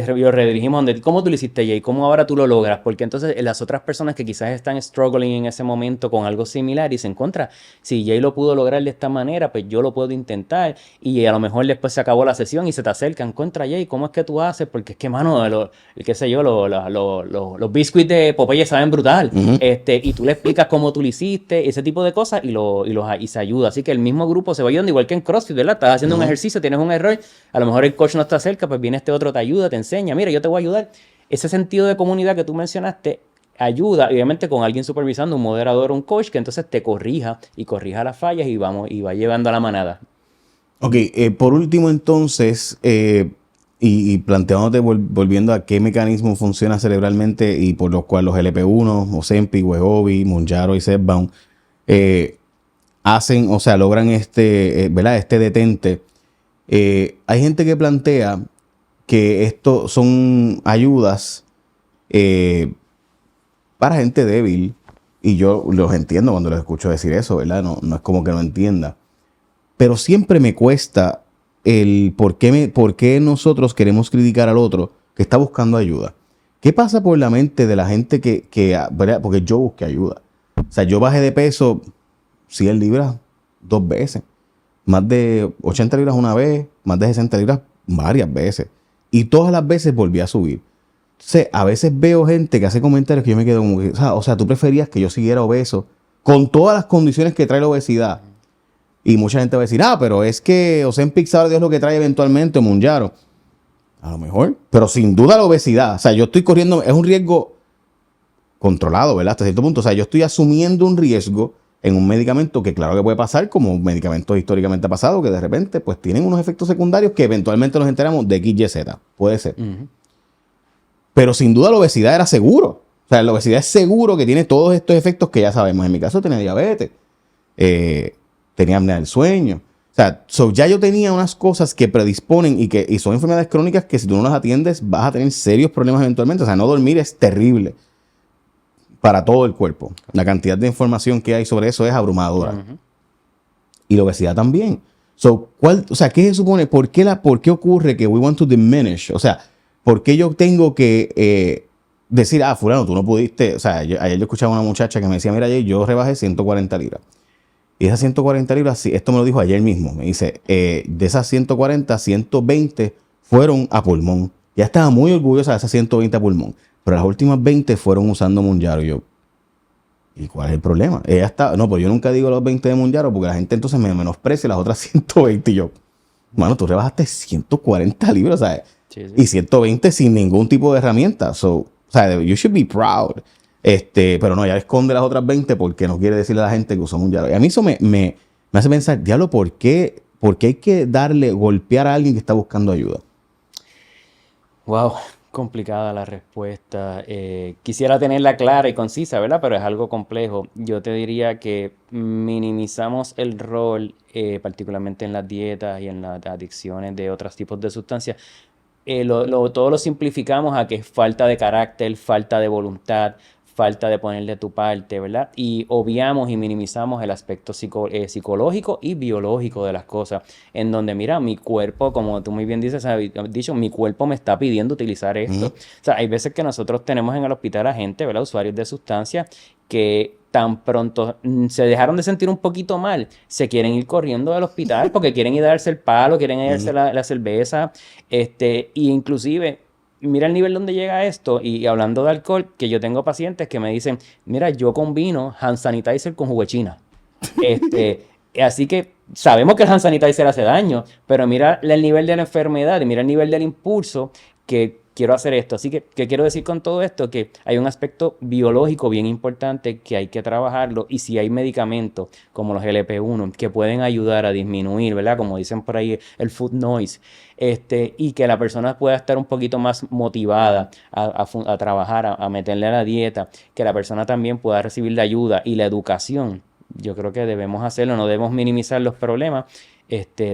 lo redirigimos donde, ¿cómo tú lo hiciste, Jay? ¿Cómo ahora tú lo logras? Porque entonces las otras personas que quizás están struggling en ese momento con algo similar y se encuentran, si Jay lo pudo lograr de esta manera, pues yo lo puedo intentar. Y a lo mejor después se acabó la sesión y se te acercan, contra Jay, ¿cómo es que tú haces? Porque es que, mano, qué sé yo, los biscuits de Popeye saben brutal. Y tú le explicas cómo tú lo hiciste, ese tipo de cosas, y se ayuda. Así que el mismo grupo se va ayudando, igual que en CrossFit, ¿verdad? Estás haciendo un ejercicio, tienes un error, a lo mejor el coach no está cerca, pues viene este otro, te ayuda, te enseña, mira, yo te voy a ayudar. Ese sentido de comunidad que tú mencionaste ayuda, obviamente, con alguien supervisando, un moderador, un coach, que entonces te corrija las fallas y va llevando a la manada. Ok, por último entonces, y planteándote, volviendo a qué mecanismo funciona cerebralmente y por los cuales los LP1, Ozempic, Wegovy, Mounjaro y Zepbound hacen, o sea, logran ¿verdad?, este detente. Hay gente que plantea que esto son ayudas para gente débil, y yo los entiendo cuando los escucho decir eso, ¿verdad? No es como que no entienda. Pero siempre me cuesta el por qué nosotros queremos criticar al otro que está buscando ayuda. ¿Qué pasa por la mente de la gente ¿verdad? Porque yo busqué ayuda. O sea, yo bajé de peso 100 libras 2 veces. Más de 80 libras una vez, más de 60 libras varias veces. Y todas las veces volví a subir. Entonces, a veces veo gente que hace comentarios que yo me quedo como que, o sea, tú preferías que yo siguiera obeso con todas las condiciones que trae la obesidad. Y mucha gente va a decir, pero es que Ozempic sabe Dios lo que trae eventualmente, o Mounjaro. A lo mejor. Pero sin duda la obesidad. O sea, yo estoy corriendo, es un riesgo controlado, ¿verdad? Hasta cierto punto. O sea, yo estoy asumiendo un riesgo en un medicamento que claro que puede pasar, como medicamentos históricamente ha pasado, que de repente pues tienen unos efectos secundarios que eventualmente nos enteramos de X, Y, Z. Puede ser. Pero sin duda la obesidad era seguro. O sea, la obesidad es seguro que tiene todos estos efectos que ya sabemos. En mi caso tenía diabetes. Tenía apnea del sueño. O sea, ya yo tenía unas cosas que predisponen y son enfermedades crónicas que si tú no las atiendes vas a tener serios problemas eventualmente. O sea, no dormir es terrible para todo el cuerpo. La cantidad de información que hay sobre eso es abrumadora. Y la obesidad también. ¿Qué se supone? ¿Por qué ocurre que we want to diminish? O sea, ¿por qué yo tengo que decir, fulano, tú no pudiste? O sea, ayer yo escuchaba a una muchacha que me decía, mira, ayer yo rebajé 140 libras. Y esas 140 libras, esto me lo dijo ayer mismo, me dice, de esas 140, 120 fueron a pulmón. Ya estaba muy orgullosa de esas 120 a pulmón. Pero las últimas 20 fueron usando Mounjaro. Y yo, ¿Y cuál es el problema? Ella está, no, pues yo nunca digo los 20 de Mounjaro porque la gente entonces me menosprecia las otras 120 y yo, mano, tú rebajaste 140 libras, ¿sabes? Sí, sí. Y 120 sin ningún tipo de herramienta. So, o sea, you should be proud. Pero no, ella esconde las otras 20 porque no quiere decirle a la gente que usó Mounjaro. Y a mí eso me hace pensar, diablo, ¿por qué hay que golpear a alguien que está buscando ayuda? Wow, complicada la respuesta. Quisiera tenerla clara y concisa, ¿verdad? Pero es algo complejo. Yo te diría que minimizamos el rol, particularmente en las dietas y en las adicciones de otros tipos de sustancias. Todo lo simplificamos a que es falta de carácter, falta de voluntad, falta de poner de tu parte, ¿verdad? Y obviamos y minimizamos el aspecto psicológico y biológico de las cosas, en donde, mira, mi cuerpo, como tú muy bien dices, has dicho, mi cuerpo me está pidiendo utilizar esto. O sea, hay veces que nosotros tenemos en el hospital a gente, ¿verdad? Usuarios de sustancias que tan pronto se dejaron de sentir un poquito mal, se quieren ir corriendo del hospital porque quieren ir a darse el palo, quieren ir a darse la cerveza, y inclusive, mira el nivel donde llega esto, y hablando de alcohol, que yo tengo pacientes que me dicen, mira, yo combino hand sanitizer con jugo de China. Así que sabemos que el hand sanitizer hace daño, pero mira el nivel de la enfermedad y mira el nivel del impulso que quiero hacer esto. Así que, ¿qué quiero decir con todo esto? Que hay un aspecto biológico bien importante que hay que trabajarlo, y si hay medicamentos como los LP1 que pueden ayudar a disminuir, ¿verdad? Como dicen por ahí, el food noise, y que la persona pueda estar un poquito más motivada a trabajar, a meterle a la dieta, que la persona también pueda recibir la ayuda y la educación. Yo creo que debemos hacerlo, no debemos minimizar los problemas,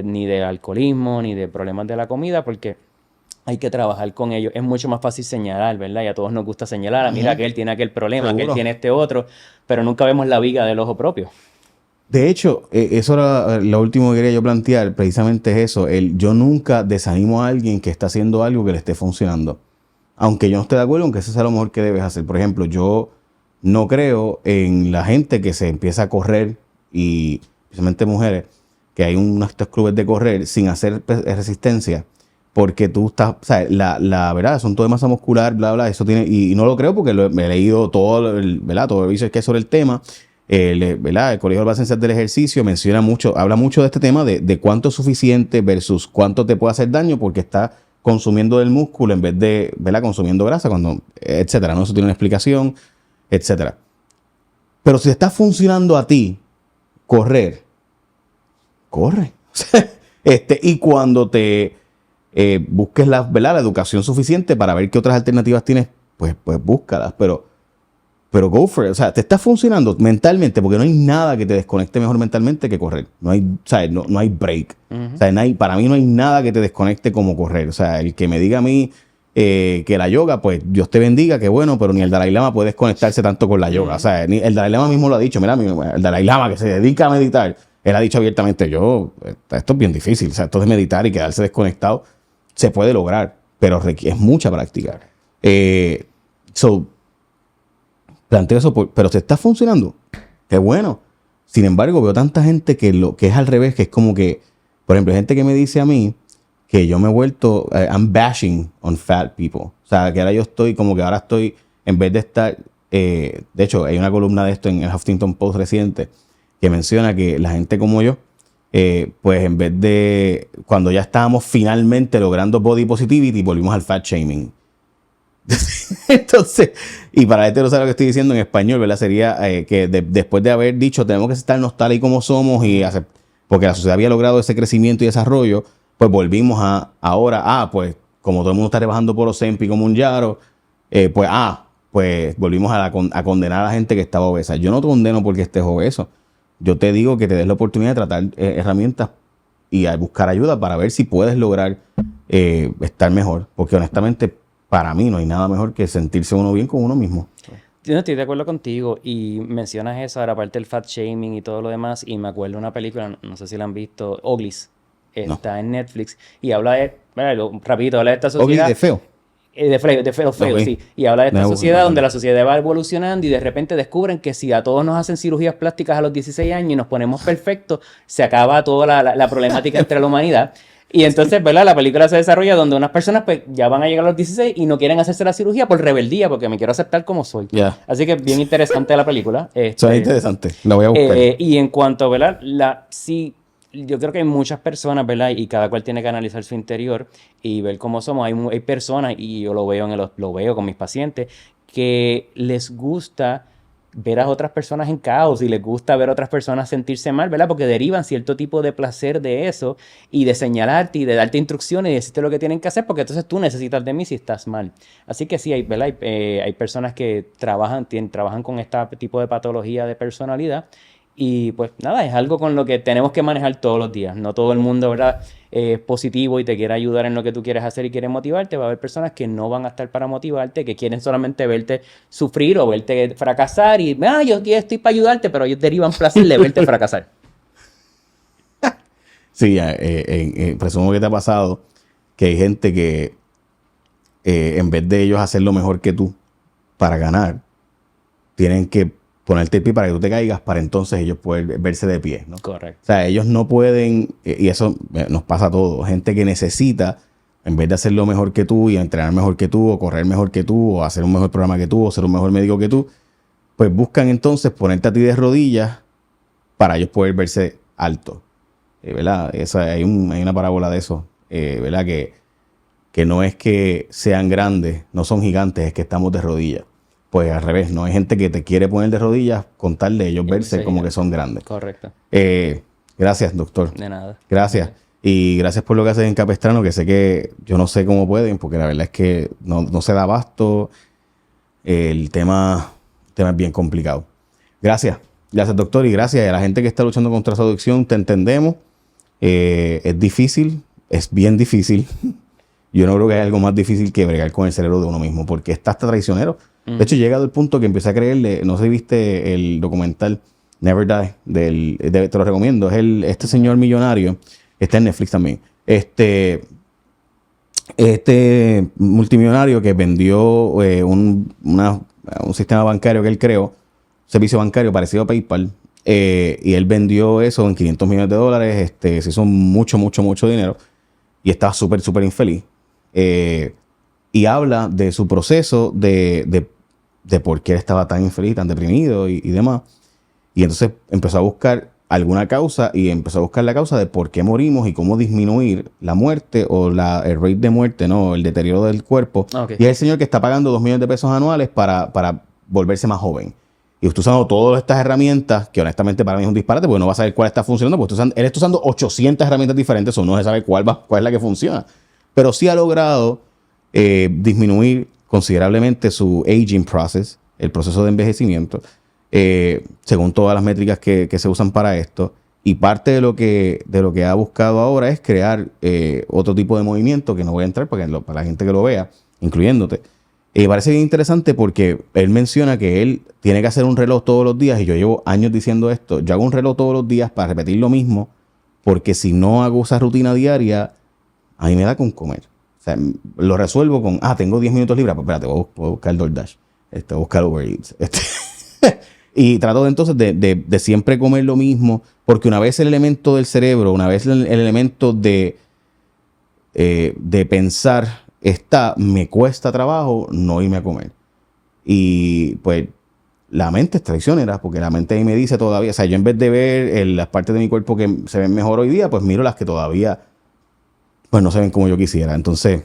ni del alcoholismo, ni de problemas de la comida, porque hay que trabajar con ellos. Es mucho más fácil señalar, ¿verdad? Y a todos nos gusta señalar, mira que él tiene aquel problema, que él tiene este otro, pero nunca vemos la viga del ojo propio. De hecho, eso era lo último que quería yo plantear, precisamente es eso. Yo nunca desanimo a alguien que está haciendo algo que le esté funcionando. Aunque yo no esté de acuerdo, aunque eso sea lo mejor que debes hacer. Por ejemplo, yo no creo en la gente que se empieza a correr, y especialmente mujeres, que hay estos clubes de correr sin hacer resistencia, porque tú estás, o sea, la verdad, son todo de masa muscular, bla, bla, eso tiene, y no lo creo porque me he leído todo el research que hay sobre el tema. ¿Verdad? El Colegio de las Ciencias del Ejercicio habla mucho de este tema de cuánto es suficiente versus cuánto te puede hacer daño porque está consumiendo del músculo en vez de, ¿verdad?, consumiendo grasa, etcétera, ¿no? Eso tiene una explicación, etcétera. Pero si está funcionando a ti corre. Y cuando te busques ¿verdad?, la educación suficiente para ver qué otras alternativas tienes, pues búscalas, pero go for it. O sea, te está funcionando mentalmente, porque no hay nada que te desconecte mejor mentalmente que correr. No hay, o sea, no hay break. O sea, para mí no hay nada que te desconecte como correr. O sea, el que me diga a mí que la yoga, pues Dios te bendiga, que bueno, pero ni el Dalai Lama puede desconectarse tanto con la yoga. O sea, ni el Dalai Lama mismo lo ha dicho. Mira, el Dalai Lama que se dedica a meditar, él ha dicho abiertamente, esto es bien difícil. O sea, esto de meditar y quedarse desconectado se puede lograr, pero es mucha práctica. Planteo eso, pero se está funcionando. Qué bueno. Sin embargo, veo tanta gente que es al revés, que es como que, por ejemplo, hay gente que me dice a mí que yo me he vuelto, I'm bashing on fat people. O sea, que ahora ahora estoy, en vez de estar, de hecho, hay una columna de esto en el Huffington Post reciente que menciona que la gente como yo, pues en vez de, cuando ya estábamos finalmente logrando body positivity, volvimos al fat shaming. Entonces, y para la gente no sabe lo que estoy diciendo en español, ¿verdad? Sería que después de haber dicho tenemos que estarnos tal y como somos porque la sociedad había logrado ese crecimiento y desarrollo, pues volvimos ahora, pues como todo el mundo está rebajando por Ozempic como un Mounjaro, pues volvimos a condenar a la gente que estaba obesa. Yo no te condeno porque estés obeso. Yo te digo que te des la oportunidad de tratar herramientas y a buscar ayuda para ver si puedes lograr estar mejor, porque honestamente para mí no hay nada mejor que sentirse uno bien con uno mismo. Yo no estoy de acuerdo contigo, y mencionas eso, ahora aparte del fat shaming y todo lo demás, y me acuerdo de una película, no sé si la han visto, Uglies, está en Netflix, y habla rapidito, habla de esta sociedad. Ugly de feo. De feo, okay. Sí. Y habla de esta sociedad donde la sociedad va evolucionando y de repente descubren que si a todos nos hacen cirugías plásticas a los 16 años y nos ponemos perfectos, se acaba toda la problemática entre la humanidad. Y entonces, ¿verdad? La película se desarrolla donde unas personas pues ya van a llegar a los 16 y no quieren hacerse la cirugía por rebeldía, porque me quiero aceptar como soy. Ya. Así que es bien interesante la película. Suena interesante. La voy a buscar. Y en cuanto, ¿verdad? Sí, yo creo que hay muchas personas, ¿verdad? Y cada cual tiene que analizar su interior y ver cómo somos. Hay personas, y yo lo veo, lo veo con mis pacientes, que les gusta ver a otras personas en caos y les gusta ver a otras personas sentirse mal, ¿verdad? Porque derivan cierto tipo de placer de eso y de señalarte y de darte instrucciones y decirte lo que tienen que hacer, porque entonces tú necesitas de mí si estás mal. Así que sí, ¿verdad? Hay personas que trabajan con este tipo de patología de personalidad. Y pues nada, es algo con lo que tenemos que manejar todos los días. No todo el mundo, ¿verdad?, es positivo y te quiere ayudar en lo que tú quieres hacer y quiere motivarte. Va a haber personas que no van a estar para motivarte, que quieren solamente verte sufrir o verte fracasar y, yo estoy para ayudarte, pero ellos derivan placer de verte fracasar. Sí, presumo que te ha pasado que hay gente que en vez de ellos hacer lo mejor que tú para ganar, tienen que ponerte el pie para que tú te caigas para entonces ellos poder verse de pie, ¿no? Correcto. O sea, ellos no pueden, y eso nos pasa a todos, gente que necesita, en vez de hacer lo mejor que tú y entrenar mejor que tú, o correr mejor que tú, o hacer un mejor programa que tú, o ser un mejor médico que tú, pues buscan entonces ponerte a ti de rodillas para ellos poder verse alto. ¿Verdad? Hay una parábola de eso, ¿verdad? Que no es que sean grandes, no son gigantes, es que estamos de rodillas. Pues al revés, no hay gente que te quiere poner de rodillas con tal de ellos verse como que son grandes. Correcto. Gracias, doctor. De nada. Gracias. Y gracias por lo que hacen en Capestrano, que sé que yo no sé cómo pueden, porque la verdad es que no se da abasto. El tema es bien complicado. Gracias. Gracias, doctor. Y gracias a la gente que está luchando contra esa adicción. Te entendemos. Es difícil. Es bien difícil. Yo no creo que haya algo más difícil que bregar con el cerebro de uno mismo, porque está hasta traicionero. De hecho, he llegado al punto que empecé a creerle, no sé si viste el documental Never Die, te lo recomiendo, es este señor millonario, está en Netflix también, este multimillonario que vendió un sistema bancario que él creó, servicio bancario parecido a PayPal, y él vendió eso en $500 millones, se hizo mucho dinero, y estaba súper infeliz. Y habla de su proceso de por qué él estaba tan infeliz, tan deprimido y demás. Y entonces empezó a buscar alguna causa y empezó a buscar la causa de por qué morimos y cómo disminuir la muerte o el rate de muerte, ¿no? El deterioro del cuerpo. Okay. Y es el señor que está pagando $2 millones anuales para volverse más joven. Y usted usando todas estas herramientas, que honestamente para mí es un disparate, porque no va a saber cuál está funcionando, porque él está usando 800 herramientas diferentes, o no se sabe cuál es la que funciona. Pero sí ha logrado disminuir considerablemente su aging process, el proceso de envejecimiento, según todas las métricas que se usan para esto. Y parte de lo que ha buscado ahora es crear otro tipo de movimiento, que no voy a entrar para la gente que lo vea, incluyéndote. Parece bien interesante porque él menciona que él tiene que hacer un reloj todos los días, y yo llevo años diciendo esto. Yo hago un reloj todos los días para repetir lo mismo, porque si no hago esa rutina diaria, a mí me da con comer. O sea, lo resuelvo con, tengo 10 minutos libres, pues espérate, voy a buscar el DoorDash, voy a buscar Uber Eats. Y trato entonces de siempre comer lo mismo, porque una vez el elemento del cerebro, una vez el elemento de pensar me cuesta trabajo no irme a comer. Y pues la mente es traicionera, porque la mente ahí me dice todavía, o sea, yo en vez de ver las partes de mi cuerpo que se ven mejor hoy día, pues miro las que todavía pues no se ven como yo quisiera. Entonces,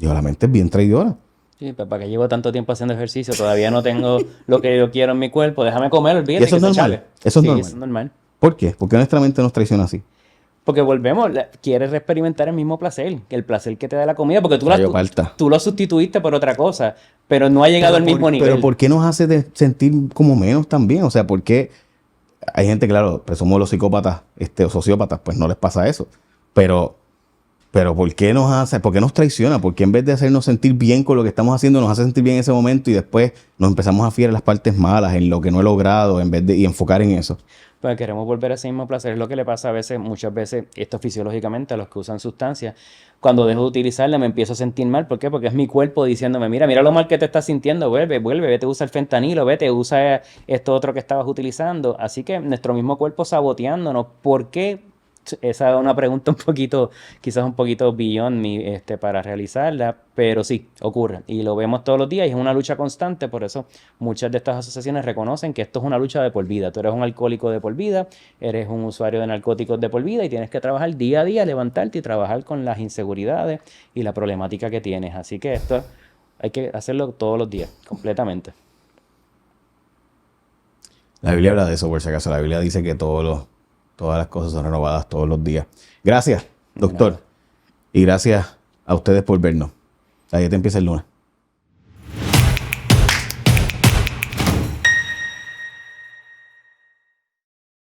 la mente es bien traidora. Sí, pues para que llevo tanto tiempo haciendo ejercicio, todavía no tengo lo que yo quiero en mi cuerpo, déjame comer, olvídate. ¿Y eso es normal? Eso es normal. Eso es normal. ¿Por qué? Porque nuestra mente nos traiciona así. Porque volvemos, quieres experimentar el mismo placer, que el placer que te da la comida, porque tú lo sustituiste por otra cosa, pero no ha llegado al mismo nivel. Pero ¿por qué nos hace sentir como menos también? O sea, ¿por qué? Hay gente, claro, presumo los psicópatas o sociópatas, pues no les pasa eso. Pero ¿por qué nos traiciona? ¿Por qué en vez de hacernos sentir bien con lo que estamos haciendo, nos hace sentir bien en ese momento y después nos empezamos a fijar en las partes malas, en lo que no he logrado, y enfocar en eso? Pues queremos volver a ese mismo placer. Es lo que le pasa muchas veces, esto fisiológicamente, a los que usan sustancias. Cuando dejo de utilizarla me empiezo a sentir mal. ¿Por qué? Porque es mi cuerpo diciéndome, mira lo mal que te estás sintiendo, vuelve, vete, usa el fentanilo, vete, usa esto otro que estabas utilizando. Así que nuestro mismo cuerpo saboteándonos. ¿Por qué esa es una pregunta un poquito, quizás un poquito beyond me, para realizarla, pero sí, ocurre. Y lo vemos todos los días y es una lucha constante, por eso muchas de estas asociaciones reconocen que esto es una lucha de por vida. Tú eres un alcohólico de por vida, eres un usuario de narcóticos de por vida y tienes que trabajar día a día, levantarte y trabajar con las inseguridades y la problemática que tienes. Así que esto hay que hacerlo todos los días, completamente. La Biblia habla de eso, por si acaso. La Biblia dice que todas las cosas son renovadas todos los días. Gracias, doctor. Y gracias a ustedes por vernos. Ahí te empieza el lunes.